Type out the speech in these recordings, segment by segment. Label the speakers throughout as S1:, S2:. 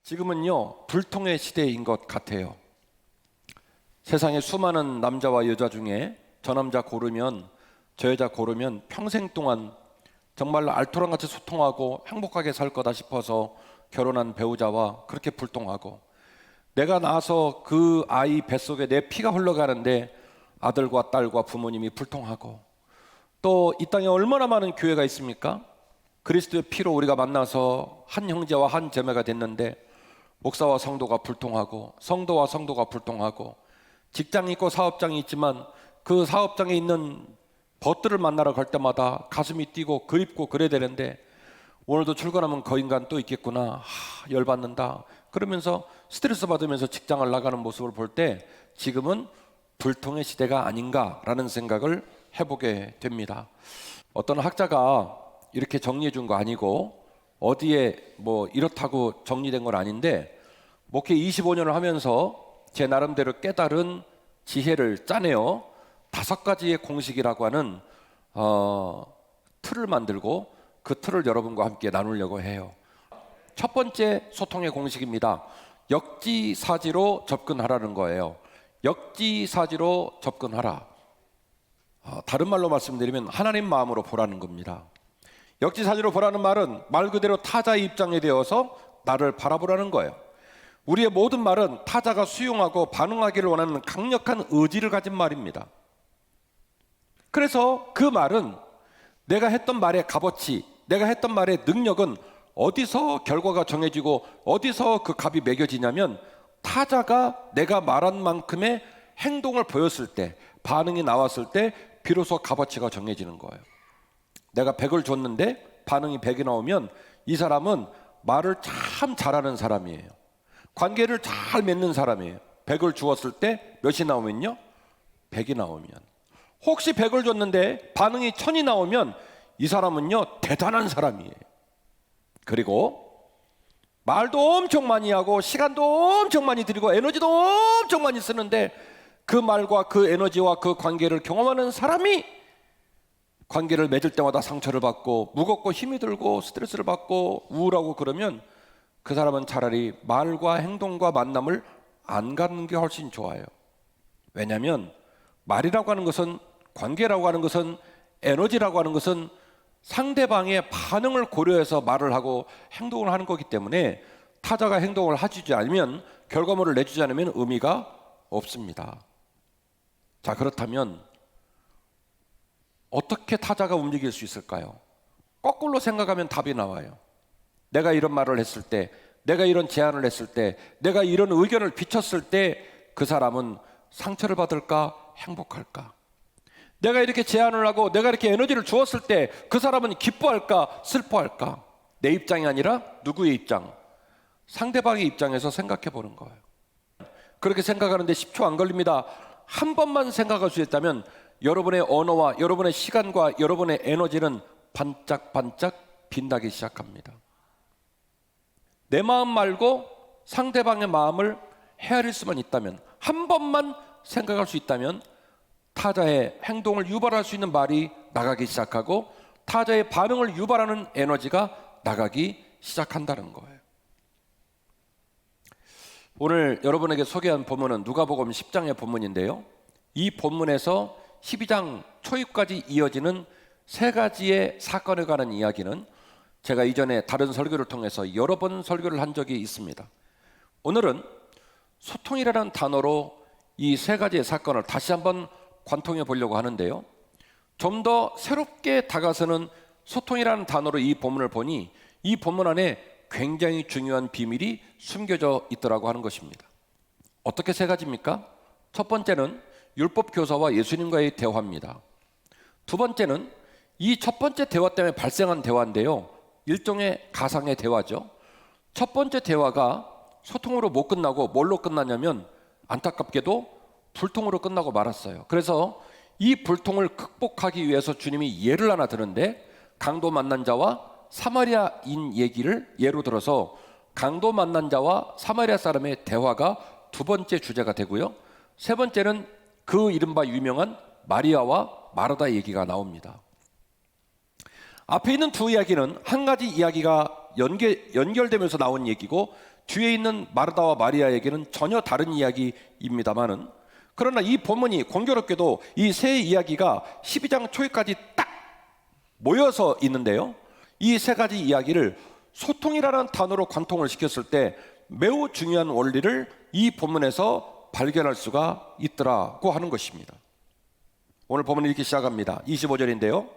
S1: 지금은요, 불통의 시대인 것 같아요. 세상에 수많은 남자와 여자 중에 저 남자 고르면, 저 여자 고르면 평생 동안 정말 알토란같이 소통하고 행복하게 살 거다 싶어서 결혼한 배우자와 그렇게 불통하고, 내가 낳아서 그 아이 뱃속에 내 피가 흘러가는데 아들과 딸과 부모님이 불통하고, 또 이 땅에 얼마나 많은 교회가 있습니까? 그리스도의 피로 우리가 만나서 한 형제와 한 자매가 됐는데 목사와 성도가 불통하고, 성도와 성도가 불통하고, 직장이 있고 사업장이 있지만 그 사업장에 있는 벗들을 만나러 갈 때마다 가슴이 뛰고 그립고 그래야 되는데, 오늘도 출근하면 그 인간 또 있겠구나, 열받는다 그러면서 스트레스 받으면서 직장을 나가는 모습을 볼 때 지금은 불통의 시대가 아닌가라는 생각을 해보게 됩니다. 어떤 학자가 이렇게 정리해 준 거 아니고 어디에 뭐 이렇다고 정리된 건 아닌데, 목회 25년을 하면서 제 나름대로 깨달은 지혜를 짜내어 5가지의 공식이라고 하는 틀을 만들고 그 틀을 여러분과 함께 나누려고 해요. 첫 번째 소통의 공식입니다. 역지사지로 접근하라는 거예요. 역지사지로 접근하라. 다른 말로 말씀드리면 하나님 마음으로 보라는 겁니다. 역지사지로 보라는 말은 말 그대로 타자의 입장에 대어서 나를 바라보라는 거예요. 우리의 모든 말은 타자가 수용하고 반응하기를 원하는 강력한 의지를 가진 말입니다. 그래서 그 말은 내가 했던 말의 값어치, 내가 했던 말의 능력은 어디서 결과가 정해지고 어디서 그 값이 매겨지냐면, 타자가 내가 말한 만큼의 행동을 보였을 때, 반응이 나왔을 때 비로소 값어치가 정해지는 거예요. 내가 100을 줬는데 반응이 100이 나오면 이 사람은 말을 참 잘하는 사람이에요. 관계를 잘 맺는 사람이에요. 100을 주었을 때 몇이 나오면요? 100이 나오면. 혹시 100을 줬는데 반응이 1000이 나오면 이 사람은요, 대단한 사람이에요. 그리고 말도 엄청 많이 하고 시간도 엄청 많이 들이고 에너지도 엄청 많이 쓰는데 그 말과 그 에너지와 그 관계를 경험하는 사람이 관계를 맺을 때마다 상처를 받고 무겁고 힘이 들고 스트레스를 받고 우울하고 그러면 그 사람은 차라리 말과 행동과 만남을 안 갖는 게 훨씬 좋아요. 왜냐하면 말이라고 하는 것은, 관계라고 하는 것은, 에너지라고 하는 것은 상대방의 반응을 고려해서 말을 하고 행동을 하는 거기 때문에 타자가 행동을 해주지 않으면, 결과물을 내주지 않으면 의미가 없습니다. 자, 그렇다면 어떻게 타자가 움직일 수 있을까요? 거꾸로 생각하면 답이 나와요. 내가 이런 말을 했을 때, 내가 이런 제안을 했을 때, 내가 이런 의견을 비쳤을 때 그 사람은 상처를 받을까, 행복할까? 내가 이렇게 제안을 하고 내가 이렇게 에너지를 주었을 때 그 사람은 기뻐할까, 슬퍼할까? 내 입장이 아니라 누구의 입장? 상대방의 입장에서 생각해 보는 거예요. 그렇게 생각하는데 10초 안 걸립니다. 한 번만 생각할 수 있다면 여러분의 언어와 여러분의 시간과 여러분의 에너지는 반짝반짝 빛나기 시작합니다. 내 마음 말고 상대방의 마음을 헤아릴 수만 있다면, 한 번만 생각할 수 있다면 타자의 행동을 유발할 수 있는 말이 나가기 시작하고 타자의 반응을 유발하는 에너지가 나가기 시작한다는 거예요. 오늘 여러분에게 소개한 본문은 누가복음 10장의 본문인데요, 이 본문에서 12장 초입까지 이어지는 3가지의 사건에 관한 이야기는 제가 이전에 다른 설교를 통해서 여러 번 설교를 한 적이 있습니다. 오늘은 소통이라는 단어로 이 3가지의 사건을 다시 한번 관통해 보려고 하는데요, 좀 더 새롭게 다가서는 소통이라는 단어로 이 본문을 보니 이 본문 안에 굉장히 중요한 비밀이 숨겨져 있더라고 하는 것입니다. 어떻게 3가지입니까? 첫 번째는 율법 교사와 예수님과의 대화입니다. 두 번째는 이 첫 번째 대화 때문에 발생한 대화인데요, 일종의 가상의 대화죠. 첫 번째 대화가 소통으로 못 끝나고 뭘로 끝나냐면 안타깝게도 불통으로 끝나고 말았어요. 그래서 이 불통을 극복하기 위해서 주님이 예를 하나 드는데, 강도 만난 자와 사마리아인 얘기를 예로 들어서 강도 만난 자와 사마리아 사람의 대화가 두 번째 주제가 되고요, 세 번째는 그 이른바 유명한 마리아와 마르다 얘기가 나옵니다. 앞에 있는 두 이야기는 한 가지 이야기가 연결되면서 나온 얘기고, 뒤에 있는 마르다와 마리아에게는 전혀 다른 이야기입니다만은, 그러나 이 본문이 공교롭게도 이 세 이야기가 12장 초에까지 딱 모여서 있는데요, 이 세 가지 이야기를 소통이라는 단어로 관통을 시켰을 때 매우 중요한 원리를 이 본문에서 발견할 수가 있더라고 하는 것입니다. 오늘 본문이 이렇게 시작합니다. 25절인데요,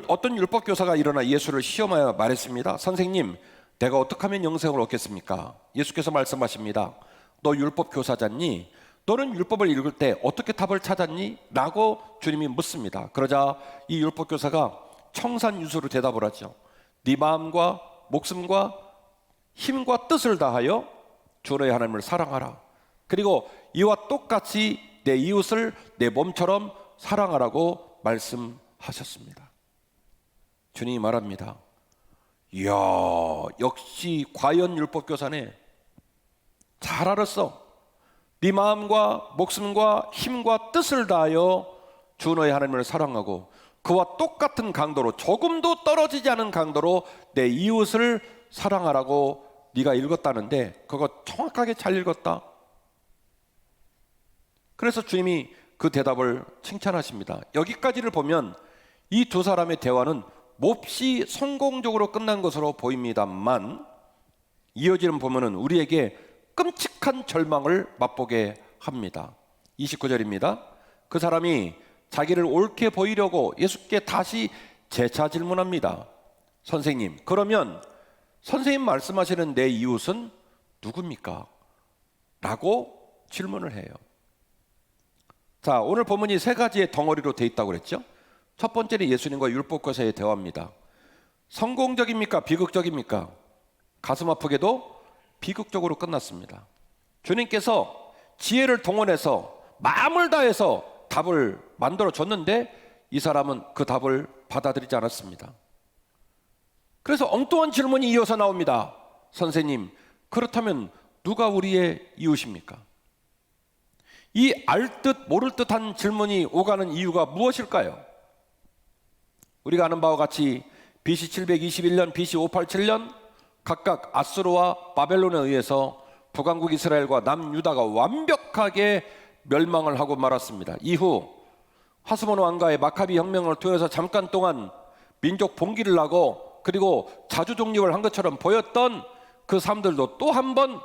S1: 어떤 율법교사가 일어나 예수를 시험하여 말했습니다. 선생님, 내가 어떻게 하면 영생을 얻겠습니까? 예수께서 말씀하십니다. 너 율법교사잖니? 너는 율법을 읽을 때 어떻게 답을 찾았니? 라고 주님이 묻습니다. 그러자 이 율법교사가 청산유수로 대답을 하죠. 네 마음과 목숨과 힘과 뜻을 다하여 주 너의 하나님을 사랑하라. 그리고 이와 똑같이 내 이웃을 내 몸처럼 사랑하라고 말씀하셨습니다. 주님이 말합니다. 이야, 역시 과연 율법교사네. 잘 알았어. 네 마음과 목숨과 힘과 뜻을 다하여 주 너의 하나님을 사랑하고 그와 똑같은 강도로, 조금도 떨어지지 않은 강도로 내 이웃을 사랑하라고 네가 읽었다는데 그거 정확하게 잘 읽었다. 그래서 주님이 그 대답을 칭찬하십니다. 여기까지를 보면 이 두 사람의 대화는 몹시 성공적으로 끝난 것으로 보입니다만, 이어지는 보면은 우리에게 끔찍한 절망을 맛보게 합니다. 29절입니다. 그 사람이 자기를 옳게 보이려고 예수께 다시 재차 질문합니다. 선생님, 그러면 선생님 말씀하시는 내 이웃은 누굽니까? 라고 질문을 해요. 자, 오늘 본문이 세 가지의 덩어리로 돼 있다고 그랬죠? 첫 번째는 예수님과 율법교사의 대화입니다. 성공적입니까? 비극적입니까? 가슴 아프게도 비극적으로 끝났습니다. 주님께서 지혜를 동원해서 마음을 다해서 답을 만들어 줬는데 이 사람은 그 답을 받아들이지 않았습니다. 그래서 엉뚱한 질문이 이어서 나옵니다. 선생님, 그렇다면 누가 우리의 이웃입니까? 이 알 듯 모를 듯한 질문이 오가는 이유가 무엇일까요? 우리가 아는 바와 같이 BC 721년, BC 587년 각각 아수르와 바벨론에 의해서 북왕국 이스라엘과 남유다가 완벽하게 멸망을 하고 말았습니다. 이후 하스몬 왕가의 마카비 혁명을 통해서 잠깐 동안 민족 봉기를 하고 그리고 자주 독립을 한 것처럼 보였던 그 삶들도 또 한 번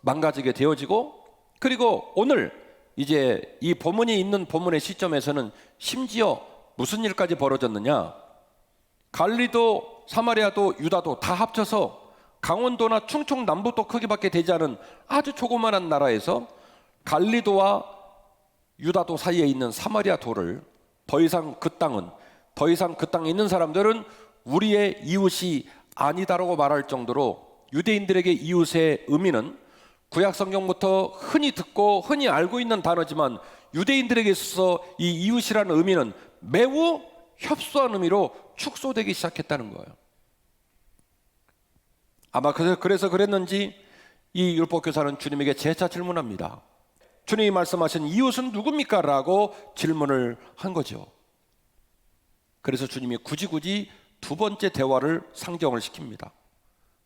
S1: 망가지게 되어지고, 그리고 오늘 이제 이 본문이 있는 본문의 시점에서는 심지어 무슨 일까지 벌어졌느냐, 갈리도 사마리아도 유다도 다 합쳐서 강원도나 충청 남북도 크기밖에 되지 않은 아주 조그만한 나라에서 갈리도와 유다도 사이에 있는 사마리아 도를 더 이상 그 땅에 있는 사람들은 우리의 이웃이 아니다라고 말할 정도로 유대인들에게 이웃의 의미는 구약 성경부터 흔히 듣고 흔히 알고 있는 단어지만 유대인들에게 있어서 이 이웃이라는 의미는 매우 협소한 의미로 축소되기 시작했다는 거예요. 아마 그래서 그랬는지 이 율법교사는 주님에게 재차 질문합니다. 주님이 말씀하신 이웃은 누굽니까? 라고 질문을 한 거죠. 그래서 주님이 굳이 두 번째 대화를 상정을 시킵니다.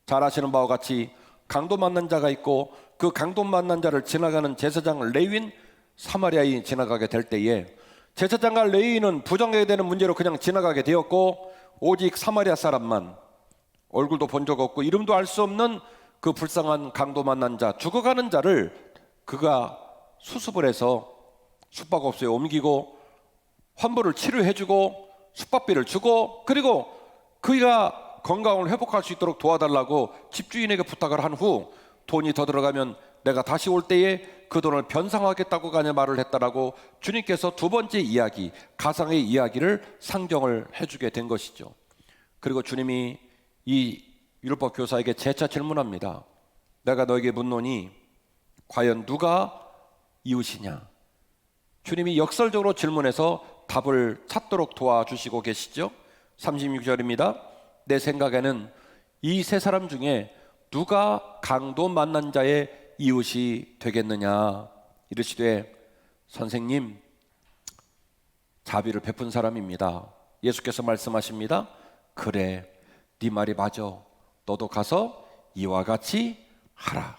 S1: 잘 아시는 바와 같이 강도 만난 자가 있고 그 강도 만난 자를 지나가는 제사장 레위인 사마리아인이 지나가게 될 때에 제사장과 레위인은 부정하게 되는 문제로 그냥 지나가게 되었고, 오직 사마리아 사람만, 얼굴도 본 적 없고 이름도 알 수 없는 그 불쌍한 강도 만난 자, 죽어가는 자를 그가 수습을 해서 숙박업소에 옮기고 환부를 치료해주고 숙박비를 주고, 그리고 그가 건강을 회복할 수 있도록 도와달라고 집주인에게 부탁을 한 후 돈이 더 들어가면 내가 다시 올 때에 그 돈을 변상하겠다고 가냐 말을 했다라고 주님께서 두 번째 이야기, 가상의 이야기를 상정을 해주게 된 것이죠. 그리고 주님이 이 율법 교사에게 재차 질문합니다. 내가 너에게 묻노니 과연 누가 이웃이냐? 주님이 역설적으로 질문해서 답을 찾도록 도와주시고 계시죠. 36절입니다. 내 생각에는 이 세 사람 중에 누가 강도 만난 자의 이웃이 되겠느냐? 이르시되 선생님, 자비를 베푼 사람입니다. 예수께서 말씀하십니다. 그래, 네 말이 맞아. 너도 가서 이와 같이 하라.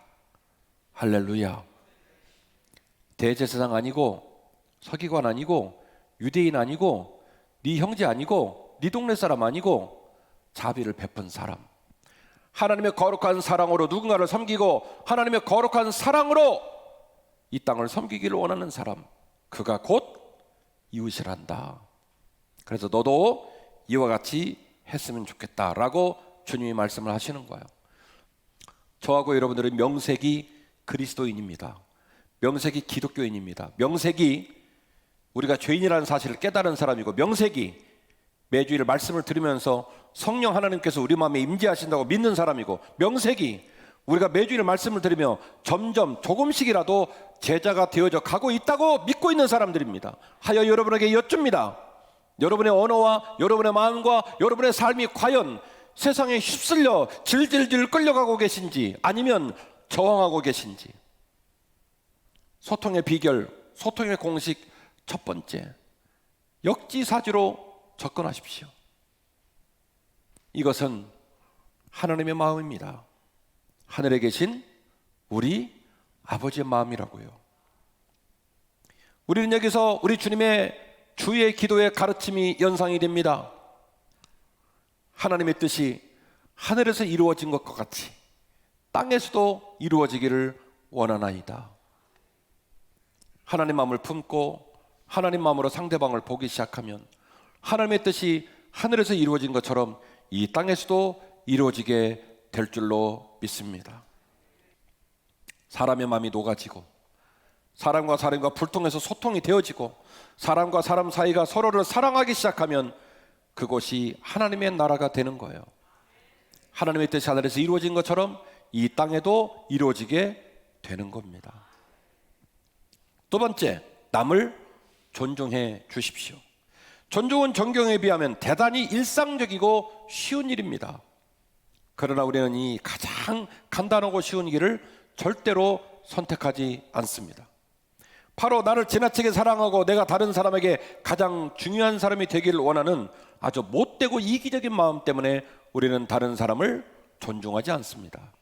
S1: 할렐루야. 대제사장 아니고 서기관 아니고 유대인 아니고 네 형제 아니고 네 동네 사람 아니고 자비를 베푼 사람, 하나님의 거룩한 사랑으로 누군가를 섬기고 하나님의 거룩한 사랑으로 이 땅을 섬기기를 원하는 사람, 그가 곧 이웃이란다. 그래서 너도 이와 같이 했으면 좋겠다라고 주님이 말씀을 하시는 거예요. 저하고 여러분들은 명색이 그리스도인입니다. 명색이 기독교인입니다. 명색이 우리가 죄인이라는 사실을 깨달은 사람이고, 명색이 매주일 말씀을 들으면서 성령 하나님께서 우리 마음에 임재하신다고 믿는 사람이고, 명색이 우리가 매주일 말씀을 들으며 점점 조금씩이라도 제자가 되어져 가고 있다고 믿고 있는 사람들입니다. 하여 여러분에게 여쭙니다. 여러분의 언어와 여러분의 마음과 여러분의 삶이 과연 세상에 휩쓸려 질질질 끌려가고 계신지 아니면 저항하고 계신지. 소통의 비결, 소통의 공식 첫 번째, 역지사지로 접근하십시오. 이것은 하나님의 마음입니다. 하늘에 계신 우리 아버지의 마음이라고요. 우리는 여기서 우리 주님의 주의 기도의 가르침이 연상이 됩니다. 하나님의 뜻이 하늘에서 이루어진 것과 같이 땅에서도 이루어지기를 원하나이다. 하나님 마음을 품고 하나님 마음으로 상대방을 보기 시작하면 하나님의 뜻이 하늘에서 이루어진 것처럼 이 땅에서도 이루어지게 될 줄로 믿습니다. 사람의 마음이 녹아지고 사람과 사람과 불통해서 소통이 되어지고 사람과 사람 사이가 서로를 사랑하기 시작하면 그곳이 하나님의 나라가 되는 거예요. 하나님의 뜻이 하늘에서 이루어진 것처럼 이 땅에도 이루어지게 되는 겁니다. 두 번째, 남을 존중해 주십시오. 존중은 존경에 비하면 대단히 일상적이고 쉬운 일입니다. 그러나 우리는 이 가장 간단하고 쉬운 길을 절대로 선택하지 않습니다. 바로 나를 지나치게 사랑하고 내가 다른 사람에게 가장 중요한 사람이 되기를 원하는 아주 못되고 이기적인 마음 때문에 우리는 다른 사람을 존중하지 않습니다.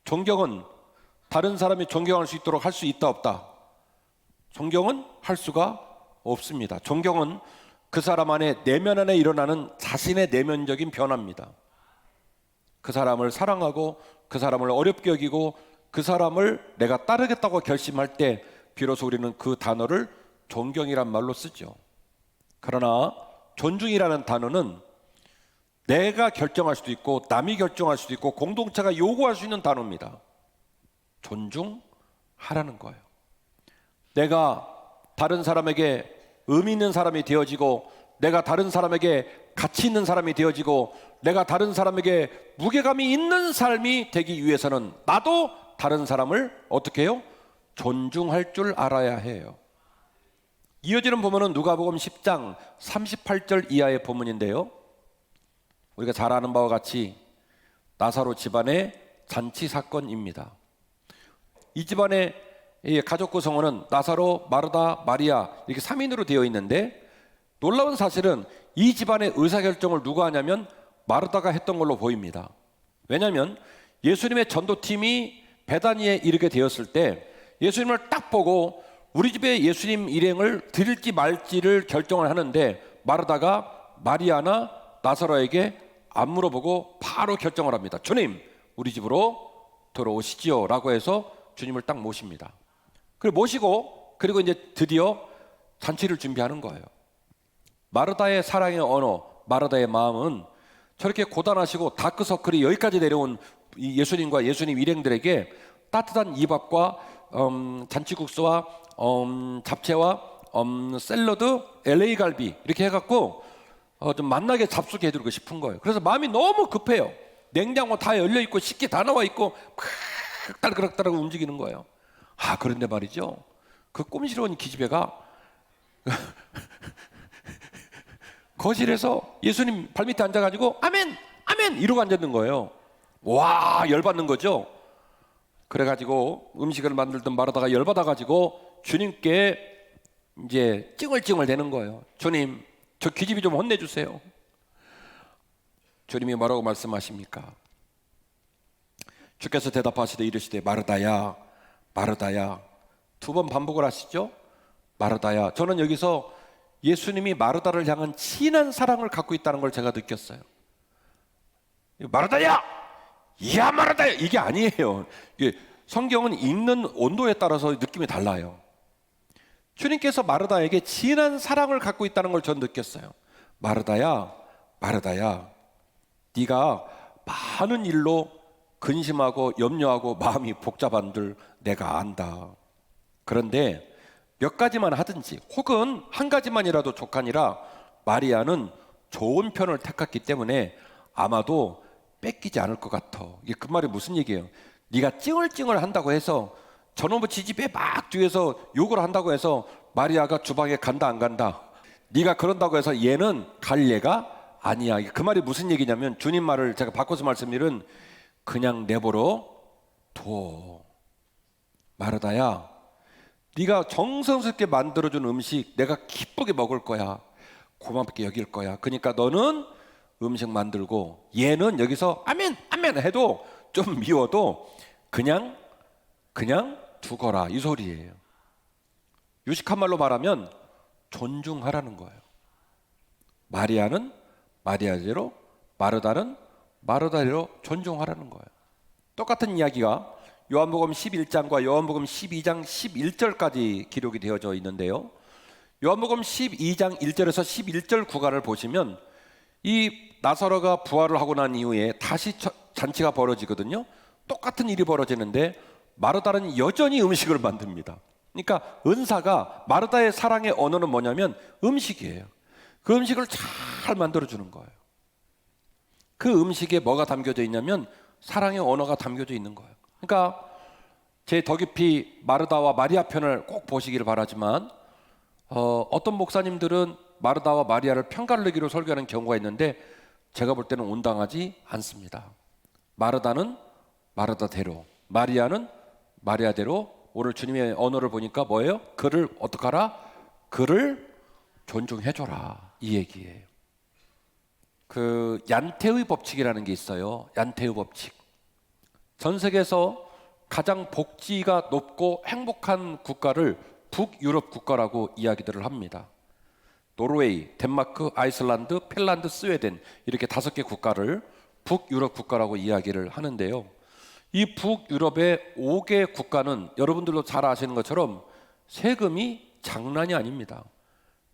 S1: 존경은 다른 사람이 존경할 수 있도록 할 수 있다 없다? 존경은 할 수가 없습니다. 존경은 그 사람 안에 내면 안에 일어나는 자신의 내면적인 변화입니다. 그 사람을 사랑하고 그 사람을 어렵게 여기고 그 사람을 내가 따르겠다고 결심할 때 비로소 우리는 그 단어를 존경이란 말로 쓰죠. 그러나 존중이라는 단어는 내가 결정할 수도 있고 남이 결정할 수도 있고 공동체가 요구할 수 있는 단어입니다. 존중하라는 거예요. 내가 다른 사람에게 의미 있는 사람이 되어지고 내가 다른 사람에게 가치 있는 사람이 되어지고 내가 다른 사람에게 무게감이 있는 삶이 되기 위해서는 나도 다른 사람을 어떻게 해요? 존중할 줄 알아야 해요. 이어지는 본문은 누가복음 10장 38절 이하의 본문인데요, 우리가 잘 아는 바와 같이 나사로 집안의 잔치 사건입니다. 이 집안의 가족 구성원은 나사로, 마르다, 마리아 이렇게 3인으로 되어 있는데, 놀라운 사실은 이 집안의 의사결정을 누가 하냐면 마르다가 했던 걸로 보입니다. 왜냐하면 예수님의 전도팀이 베다니에 이르게 되었을 때 예수님을 딱 보고 우리 집에 예수님 일행을 드릴지 말지를 결정을 하는데, 마르다가 마리아나 나사로에게 안 물어보고 바로 결정을 합니다. 주님, 우리 집으로 들어오시지요 라고 해서 주님을 딱 모십니다. 그리고 모시고 그리고 이제 드디어 잔치를 준비하는 거예요. 마르다의 사랑의 언어, 마르다의 마음은 저렇게 고단하시고 다크서클이 여기까지 내려온 예수님과 예수님 일행들에게 따뜻한 이밥과 잔치국수와 잡채와 샐러드, LA 갈비 이렇게 해갖고 좀 만나게 잡수게 해드리고 싶은 거예요. 그래서 마음이 너무 급해요. 냉장고 다 열려있고 식기 다 나와있고 막 따르그락따르 움직이는 거예요. 그런데 말이죠, 그 꼼시러운 기집애가 거실에서 예수님 발밑에 앉아가지고 아멘 아멘 이러고 앉았는 거예요. 와, 열받는 거죠. 그래가지고 음식을 만들던 마르다가 열받아가지고 주님께 이제 찡얼찡얼 대는 거예요. 주님, 저 기집애 좀 혼내주세요. 주님이 뭐라고 말씀하십니까? 주께서 대답하시되 이르시되 마르다야 마르다야. 2번 반복을 하시죠. 마르다야. 저는 여기서 예수님이 마르다를 향한 진한 사랑을 갖고 있다는 걸 제가 느꼈어요. 마르다야! 야 마르다야! 이게 아니에요. 이게 성경은 읽는 온도에 따라서 느낌이 달라요. 주님께서 마르다에게 진한 사랑을 갖고 있다는 걸 전 느꼈어요. 마르다야 마르다야, 네가 많은 일로 근심하고 염려하고 마음이 복잡한들 내가 안다. 그런데 몇 가지만 하든지 혹은 한 가지만이라도 족하니라 마리아는 좋은 편을 택했기 때문에 아마도 뺏기지 않을 것 같아. 이게 그 말이 무슨 얘기예요? 네가 찡얼찡얼 한다고 해서 저놈의 지집에 막 뒤에서 욕을 한다고 해서 마리아가 주방에 간다 안 간다, 네가 그런다고 해서 얘는 갈 얘가 아니야. 그 말이 무슨 얘기냐면, 주님 말을 제가 바꿔서 말씀드리면 그냥 내버려 둬. 마르다야, 네가 정성스럽게 만들어준 음식 내가 기쁘게 먹을 거야. 고맙게 여길 거야. 그러니까 너는 음식 만들고 얘는 여기서 아멘 아멘 해도 좀 미워도 그냥 두거라, 이 소리예요. 유식한 말로 말하면 존중하라는 거예요. 마리아는 마리아대로, 마르다는 마르다대로 존중하라는 거예요. 똑같은 이야기가 요한복음 11장과 요한복음 12장 11절까지 기록이 되어져 있는데요. 요한복음 12장 1절에서 11절 구간을 보시면 이 나사로가 부활을 하고 난 이후에 다시 잔치가 벌어지거든요. 똑같은 일이 벌어지는데 마르다는 여전히 음식을 만듭니다. 그러니까 은사가, 마르다의 사랑의 언어는 뭐냐면 음식이에요. 그 음식을 잘 만들어주는 거예요. 그 음식에 뭐가 담겨져 있냐면 사랑의 언어가 담겨져 있는 거예요. 그러니까 제 더 깊이 마르다와 마리아 편을 꼭 보시기를 바라지만 어떤 목사님들은 마르다와 마리아를 편가르기로 설교하는 경우가 있는데 제가 볼 때는 온당하지 않습니다. 마르다는 마르다대로, 마리아는 마리아대로. 오늘 주님의 언어를 보니까 뭐예요? 그를 어떡하라? 그를 존중해줘라, 이 얘기예요. 그 얀테의 법칙이라는 게 있어요. 얀테의 법칙. 전 세계에서 가장 복지가 높고 행복한 국가를 북유럽 국가라고 이야기들을 합니다. 노르웨이, 덴마크, 아이슬란드, 핀란드, 스웨덴, 이렇게 5개 국가를 북유럽 국가라고 이야기를 하는데요. 이 북유럽의 5개 국가는 여러분들도 잘 아시는 것처럼 세금이 장난이 아닙니다.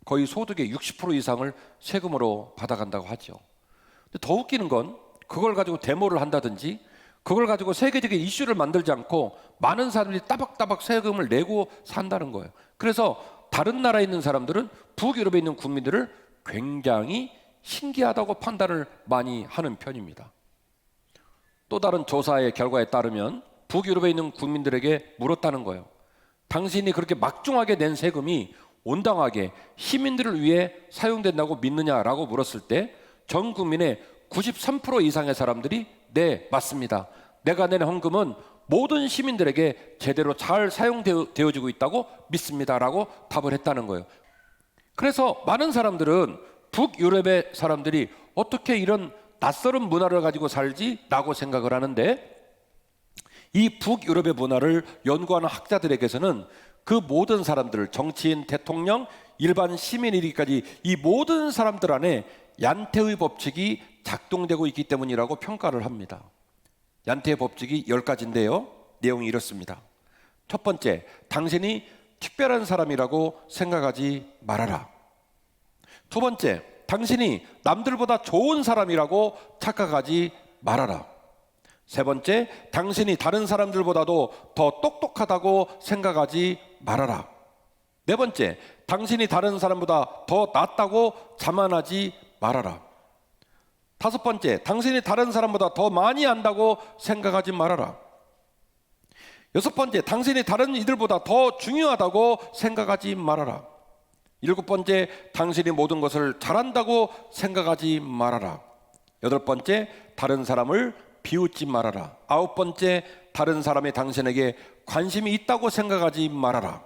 S1: 거의 소득의 60% 이상을 세금으로 받아간다고 하죠. 근데 더 웃기는 건 그걸 가지고 데모를 한다든지 그걸 가지고 세계적인 이슈를 만들지 않고 많은 사람들이 따박따박 세금을 내고 산다는 거예요. 그래서 다른 나라에 있는 사람들은 북유럽에 있는 국민들을 굉장히 신기하다고 판단을 많이 하는 편입니다. 또 다른 조사의 결과에 따르면 북유럽에 있는 국민들에게 물었다는 거예요. 당신이 그렇게 막중하게 낸 세금이 온당하게 시민들을 위해 사용된다고 믿느냐라고 물었을 때 전 국민의 93% 이상의 사람들이 네, 맞습니다. 내가 낸 헌금은 모든 시민들에게 제대로 잘 사용되어지고 있다고 믿습니다라고 답을 했다는 거예요. 그래서 많은 사람들은 북유럽의 사람들이 어떻게 이런 낯설은 문화를 가지고 살지라고 생각을 하는데, 이 북유럽의 문화를 연구하는 학자들에게서는 그 모든 사람들, 정치인, 대통령, 일반 시민이기까지 이 모든 사람들 안에 얀테의 법칙이 작동되고 있기 때문이라고 평가를 합니다. 얀테의 법칙이 10가지인데요. 내용이 이렇습니다. 첫 번째, 당신이 특별한 사람이라고 생각하지 말아라. 두 번째, 당신이 남들보다 좋은 사람이라고 착각하지 말아라. 세 번째, 당신이 다른 사람들보다도 더 똑똑하다고 생각하지 말아라. 네 번째, 당신이 다른 사람보다 더 낫다고 자만하지 말아라. 다섯 번째, 당신이 다른 사람보다 더 많이 안다고 생각하지 말아라. 여섯 번째, 당신이 다른 이들보다 더 중요하다고 생각하지 말아라. 일곱 번째, 당신이 모든 것을 잘한다고 생각하지 말아라. 여덟 번째, 다른 사람을 비웃지 말아라. 아홉 번째, 다른 사람이 당신에게 관심이 있다고 생각하지 말아라.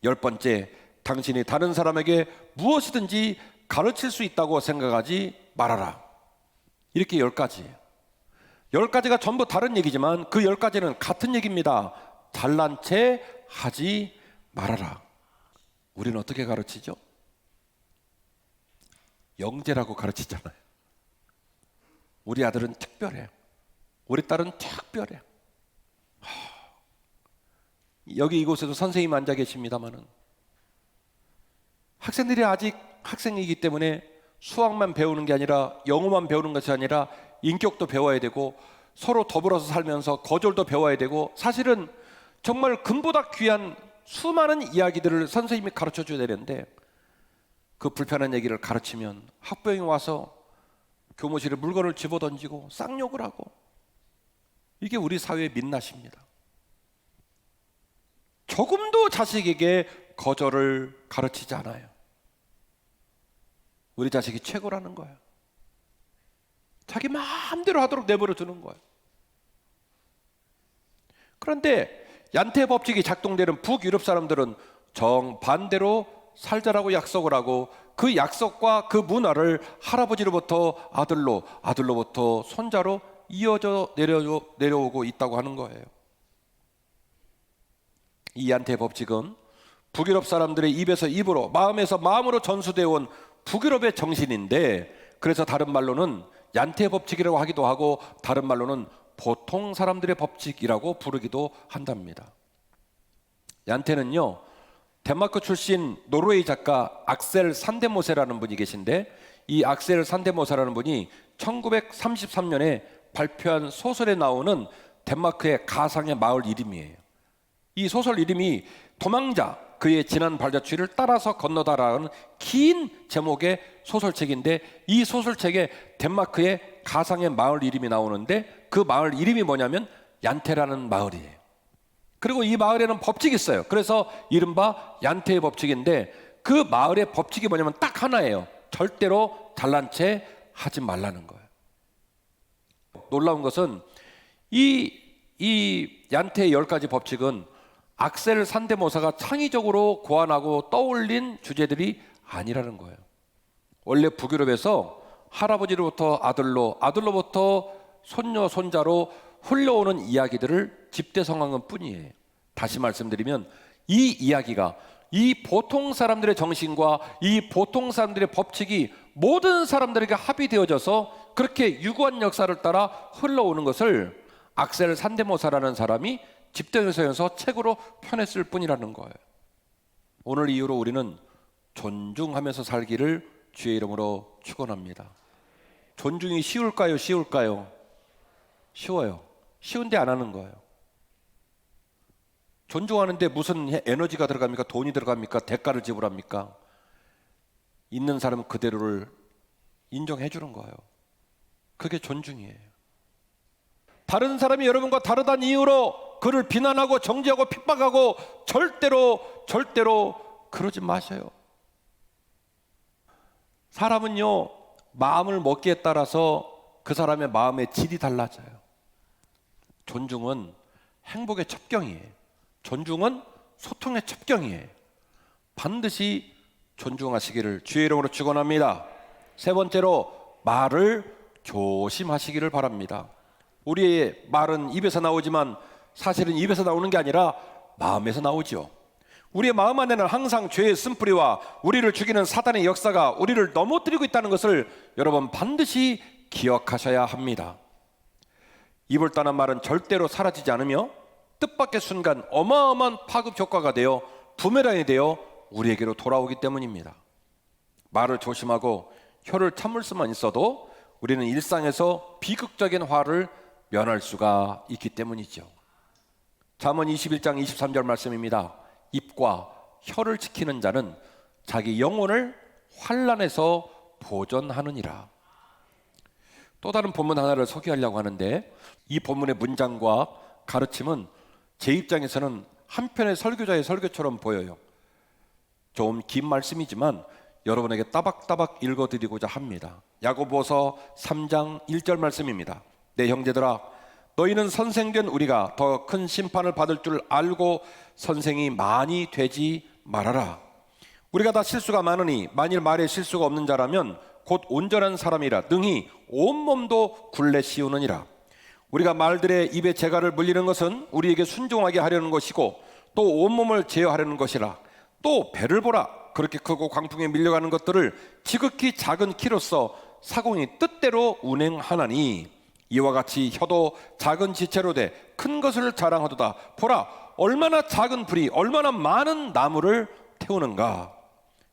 S1: 열 번째, 당신이 다른 사람에게 무엇이든지 가르칠 수 있다고 생각하지 말아라. 이렇게 10가지예요. 10가지가 전부 다른 얘기지만 그 10가지는 같은 얘기입니다. 잘난 체 하지 말아라. 우리는 어떻게 가르치죠? 영재라고 가르치잖아요. 우리 아들은 특별해. 우리 딸은 특별해. 여기 이곳에도 선생님 앉아 계십니다마는 학생들이 아직 학생이기 때문에 수학만 배우는 게 아니라 영어만 배우는 것이 아니라 인격도 배워야 되고 서로 더불어서 살면서 거절도 배워야 되고 사실은 정말 금보다 귀한 수많은 이야기들을 선생님이 가르쳐 줘야 되는데 그 불편한 얘기를 가르치면 학부형이 와서 교무실에 물건을 집어던지고 쌍욕을 하고 이게 우리 사회의 민낯입니다. 조금도 자식에게 거절을 가르치지 않아요. 우리 자식이 최고라는 거예요. 자기 마음대로 하도록 내버려 두는 거예요. 그런데 얀테 법칙이 작동되는 북유럽 사람들은 정반대로 살자라고 약속을 하고 그 약속과 그 문화를 할아버지로부터 아들로, 아들로부터 손자로 이어져 내려오고 있다고 하는 거예요. 이 얀테 법칙은 북유럽 사람들의 입에서 입으로, 마음에서 마음으로 전수되어 온 북유럽의 정신인데, 그래서 다른 말로는 얀테 법칙이라고 하기도 하고 다른 말로는 보통 사람들의 법칙이라고 부르기도 한답니다. 얀테는요, 덴마크 출신 노르웨이 작가 악셀 산데모세라는 분이 계신데, 이 악셀 산데모세라는 분이 1933년에 발표한 소설에 나오는 덴마크의 가상의 마을 이름이에요. 이 소설 이름이 도망자, 그의 지난 발자취를 따라서 건너다라는 긴 제목의 소설책인데, 이 소설책에 덴마크의 가상의 마을 이름이 나오는데 그 마을 이름이 뭐냐면 얀테라는 마을이에요. 그리고 이 마을에는 법칙이 있어요. 그래서 이른바 얀테의 법칙인데, 그 마을의 법칙이 뭐냐면 딱 하나예요. 절대로 잘난 체 하지 말라는 거예요. 놀라운 것은 이 얀테의 10가지 법칙은 악셀 산데모사가 창의적으로 고안하고 떠올린 주제들이 아니라는 거예요. 원래 북유럽에서 할아버지로부터 아들로, 아들로부터 손녀, 손자로 흘러오는 이야기들을 집대성한 뿐이에요. 다시 말씀드리면 이 이야기가, 이 보통 사람들의 정신과 이 보통 사람들의 법칙이 모든 사람들에게 합의되어져서 그렇게 유구한 역사를 따라 흘러오는 것을 악셀 산데모사라는 사람이 집대성에서 책으로 펴냈을 뿐이라는 거예요. 오늘 이후로 우리는 존중하면서 살기를 주의 이름으로 축원합니다. 존중이 쉬울까요? 쉬울까요? 쉬워요. 쉬운데 안 하는 거예요. 존중하는데 무슨 에너지가 들어갑니까? 돈이 들어갑니까? 대가를 지불합니까? 있는 사람 그대로를 인정해 주는 거예요. 그게 존중이에요. 다른 사람이 여러분과 다르다는 이유로 그를 비난하고 정죄하고 핍박하고 절대로 그러지 마세요. 사람은요, 마음을 먹기에 따라서 그 사람의 마음의 질이 달라져요. 존중은 행복의 첩경이에요. 존중은 소통의 첩경이에요. 반드시 존중하시기를 주의 이름으로 축원합니다. 세 번째로, 말을 조심하시기를 바랍니다. 우리의 말은 입에서 나오지만 사실은 입에서 나오는 게 아니라 마음에서 나오죠. 우리의 마음 안에는 항상 죄의 쓴뿌리와 우리를 죽이는 사단의 역사가 우리를 넘어뜨리고 있다는 것을 여러분 반드시 기억하셔야 합니다. 입을 떠난 말은 절대로 사라지지 않으며 뜻밖의 순간 어마어마한 파급 효과가 되어 부메랑이 되어 우리에게로 돌아오기 때문입니다. 말을 조심하고 혀를 참을 수만 있어도 우리는 일상에서 비극적인 화를 면할 수가 있기 때문이죠. 잠언 21장 23절 말씀입니다. 입과 혀를 지키는 자는 자기 영혼을 환난에서 보존하느니라. 또 다른 본문 하나를 소개하려고 하는데, 이 본문의 문장과 가르침은 제 입장에서는 한편의 설교자의 설교처럼 보여요. 좀 긴 말씀이지만 여러분에게 따박따박 읽어드리고자 합니다. 야고보서 3장 1절 말씀입니다. 내 형제들아, 너희는 선생된 우리가 더 큰 심판을 받을 줄 알고 선생이 많이 되지 말아라. 우리가 다 실수가 많으니 만일 말에 실수가 없는 자라면 곧 온전한 사람이라 능히 온몸도 굴레 씌우느니라. 우리가 말들의 입에 재갈을 물리는 것은 우리에게 순종하게 하려는 것이고 또 온몸을 제어하려는 것이라. 또 배를 보라. 그렇게 크고 광풍에 밀려가는 것들을 지극히 작은 키로서 사공이 뜻대로 운행하나니 이와 같이 혀도 작은 지체로 돼 큰 것을 자랑하도다. 보라, 얼마나 작은 불이 얼마나 많은 나무를 태우는가.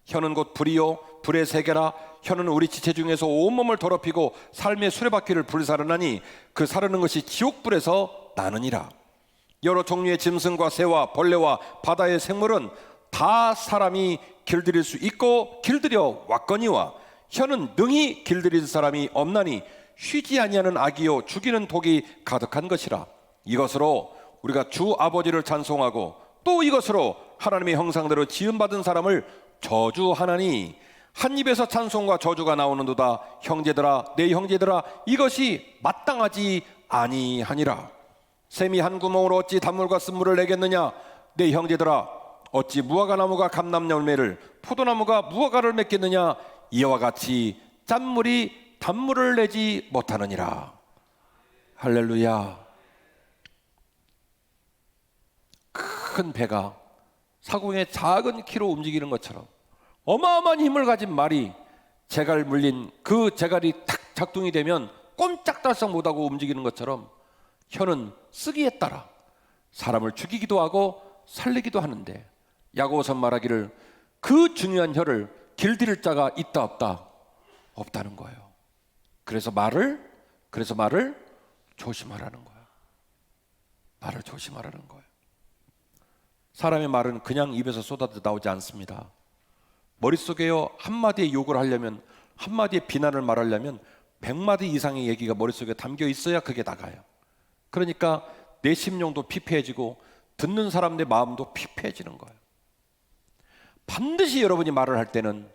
S1: 혀는 곧 불이요 불의 세계라. 혀는 우리 지체 중에서 온몸을 더럽히고 삶의 수레바퀴를 불사르나니 그 사르는 것이 지옥불에서 나느니라. 여러 종류의 짐승과 새와 벌레와 바다의 생물은 다 사람이 길들일 수 있고 길들여 왔거니와 혀는 능히 길들일 사람이 없나니 쉬지 아니하는 악이요 죽이는 독이 가득한 것이라. 이것으로 우리가 주 아버지를 찬송하고 또 이것으로 하나님의 형상대로 지음받은 사람을 저주하나니 한 입에서 찬송과 저주가 나오는도다. 형제들아, 내 형제들아, 이것이 마땅하지 아니하니라. 샘이 한 구멍으로 어찌 단물과 쓴물을 내겠느냐. 내 형제들아, 어찌 무화과 나무가 감람 열매를 포도나무가 무화과를 맺겠느냐. 이와 같이 짠물이 단물을 내지 못하느니라. 할렐루야. 큰 배가 사공의 작은 키로 움직이는 것처럼 어마어마한 힘을 가진 말이 재갈 물린 그 재갈이 탁 작동이 되면 꼼짝달싹 못하고 움직이는 것처럼 혀는 쓰기에 따라 사람을 죽이기도 하고 살리기도 하는데 야고보서 말하기를 그 중요한 혀를 길들일 자가 있다 없다? 없다는 거예요. 그래서 말을 조심하라는 거예요. 말을 조심하라는 거예요. 사람의 말은 그냥 입에서 쏟아져 나오지 않습니다. 머릿속에요, 한마디의 욕을 하려면, 한마디의 비난을 말하려면 100마디 이상의 얘기가 머릿속에 담겨 있어야 그게 나가요. 그러니까 내 심령도 피폐해지고 듣는 사람의 마음도 피폐해지는 거예요. 반드시 여러분이 말을 할 때는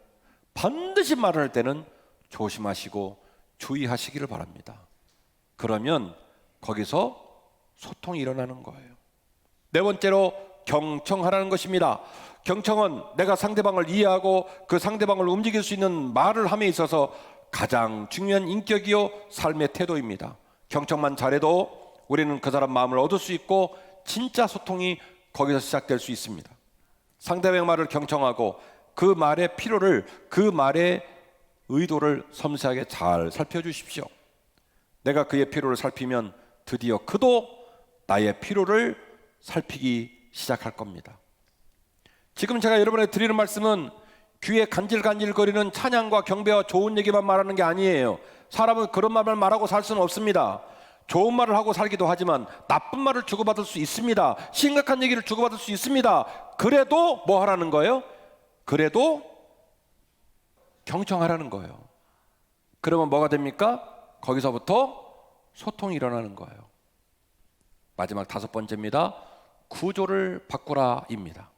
S1: 조심하시고 주의하시기를 바랍니다. 그러면 거기서 소통이 일어나는 거예요. 네 번째로 경청하라는 것입니다. 경청은 내가 상대방을 이해하고 그 상대방을 움직일 수 있는 말을 함에 있어서 가장 중요한 인격이요 삶의 태도입니다. 경청만 잘해도 우리는 그 사람 마음을 얻을 수 있고 진짜 소통이 거기서 시작될 수 있습니다. 상대방의 말을 경청하고 그 말의 필요를, 그 말의 의도를 섬세하게 잘 살펴주십시오. 내가 그의 필요를 살피면 드디어 그도 나의 필요를 살피기 시작할 겁니다. 지금 제가 여러분에게 드리는 말씀은 귀에 간질간질거리는 찬양과 경배와 좋은 얘기만 말하는 게 아니에요. 사람은 그런 말을 말하고 살 수는 없습니다. 좋은 말을 하고 살기도 하지만 나쁜 말을 주고받을 수 있습니다. 심각한 얘기를 주고받을 수 있습니다. 그래도 뭐 하라는 거예요? 그래도 경청하라는 거예요. 그러면 뭐가 됩니까? 거기서부터 소통이 일어나는 거예요. 마지막 5번째입니다. 구조를 바꾸라입니다.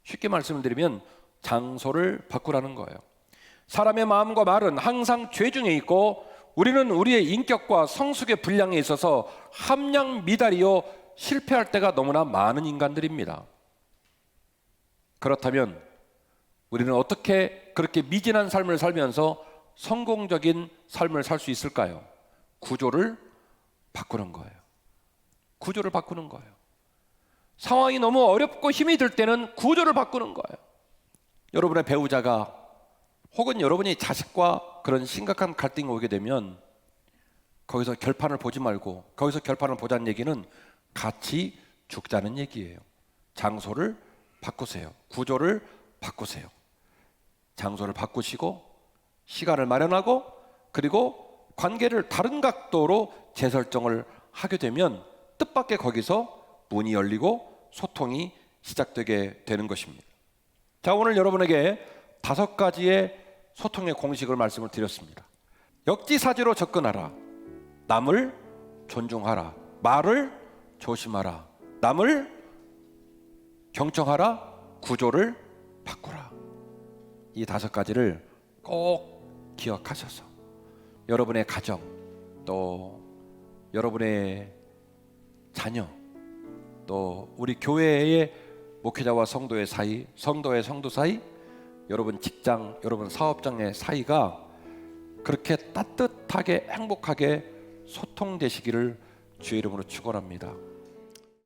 S1: 쉽게 말씀을 드리면 장소를 바꾸라는 거예요. 사람의 마음과 말은 항상 죄중에 있고 우리는 우리의 인격과 성숙의 분량에 있어서 함량 미달이요 실패할 때가 너무나 많은 인간들입니다. 그렇다면 우리는 어떻게 그렇게 미진한 삶을 살면서 성공적인 삶을 살 수 있을까요? 구조를 바꾸는 거예요. 구조를 바꾸는 거예요. 상황이 너무 어렵고 힘이 들 때는 구조를 바꾸는 거예요. 여러분의 배우자가 혹은 여러분이 자식과 그런 심각한 갈등이 오게 되면 거기서 결판을 보지 말고, 거기서 결판을 보자는 얘기는 같이 죽자는 얘기예요. 장소를 바꾸세요. 구조를 바꾸세요. 장소를 바꾸시고 시간을 마련하고 그리고 관계를 다른 각도로 재설정을 하게 되면 뜻밖의 거기서 문이 열리고 소통이 시작되게 되는 것입니다. 자, 오늘 여러분에게 5가지의 소통의 공식을 말씀을 드렸습니다. 역지사지로 접근하라. 남을 존중하라. 말을 조심하라. 남을 경청하라. 구조를 바꾸라. 이 5가지를 꼭 기억하셔서 여러분의 가정, 또 여러분의 자녀, 또 우리 교회의 목회자와 성도의 사이, 성도의 성도 사이, 여러분 직장, 여러분 사업장의 사이가 그렇게 따뜻하게 행복하게 소통되시기를 주의 이름으로 축원합니다.